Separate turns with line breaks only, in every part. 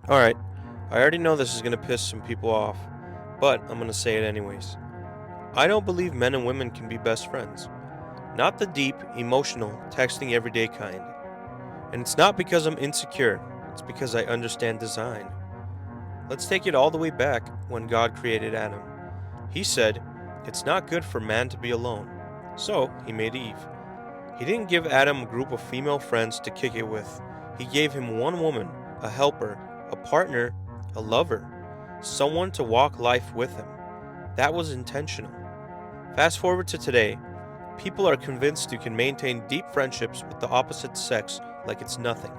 Alright, I already know this is going to piss some people off, but I'm going to say it anyways. I don't believe men and women can be best friends. Not the deep, emotional, texting everyday kind. And it's not because I'm insecure, it's because I understand design. Let's take it all the way back when God created Adam. He said, "It's not good for man to be alone." So, he made Eve. He didn't give Adam a group of female friends to kick it with. He gave him one woman, a helper, a partner, a lover, someone to walk life with him. That was intentional. Fast forward to today, people are convinced you can maintain deep friendships with the opposite sex like it's nothing.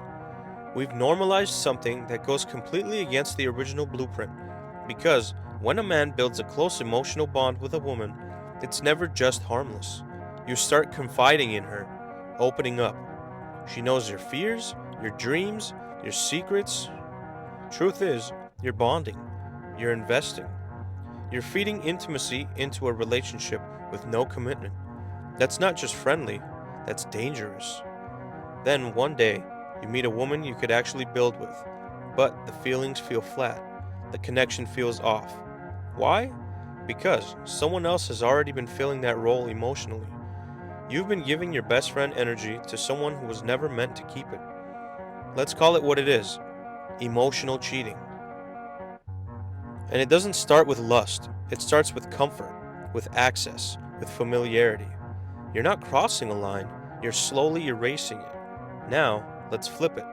We've normalized something that goes completely against the original blueprint, because when a man builds a close emotional bond with a woman, it's never just harmless. You start confiding in her, opening up. She knows your fears, your dreams, your secrets. Truth is, you're bonding, you're investing, you're feeding intimacy into a relationship with no commitment. That's not just friendly, that's dangerous. Then one day, you meet a woman you could actually build with, but the feelings feel flat, the connection feels off. Why? Because someone else has already been filling that role emotionally. You've been giving your best friend energy to someone who was never meant to keep it. Let's call it what it is: emotional cheating. And it doesn't start with lust, it starts with comfort, with access, with familiarity. You're not crossing a line, you're slowly erasing it. Now, let's flip it.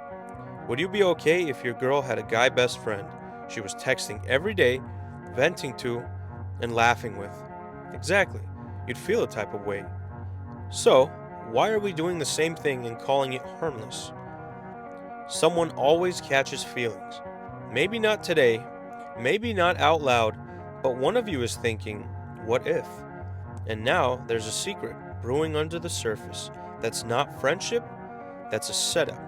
Would you be okay if your girl had a guy best friend she was texting every day, venting to, and laughing with? Exactly. You'd feel a type of way. So, why are we doing the same thing and calling it harmless? Someone always catches feelings. Maybe not today, maybe not out loud, but one of you is thinking, what if? And now there's a secret brewing under the surface. That's not friendship, that's a setup.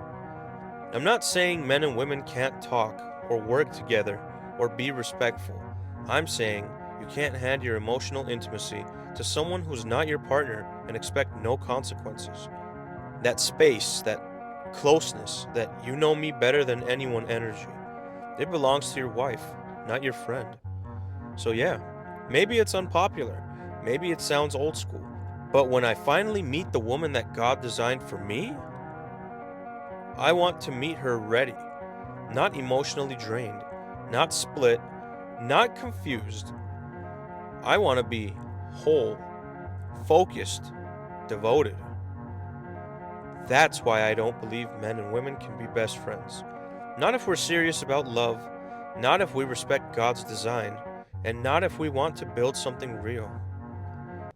I'm not saying men and women can't talk, or work together, or be respectful. I'm saying you can't hand your emotional intimacy to someone who's not your partner and expect no consequences. That space, that closeness, that you know me better than anyone energy, it belongs to your wife, not your friend. So, yeah, maybe it's unpopular, maybe it sounds old school, but when I finally meet the woman that God designed for me, I want to meet her ready, not emotionally drained, not split, not confused. I want to be whole, focused, devoted. That's why I don't believe men and women can be best friends. Not if we're serious about love, not if we respect God's design, and not if we want to build something real.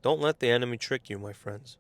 Don't let the enemy trick you, my friends.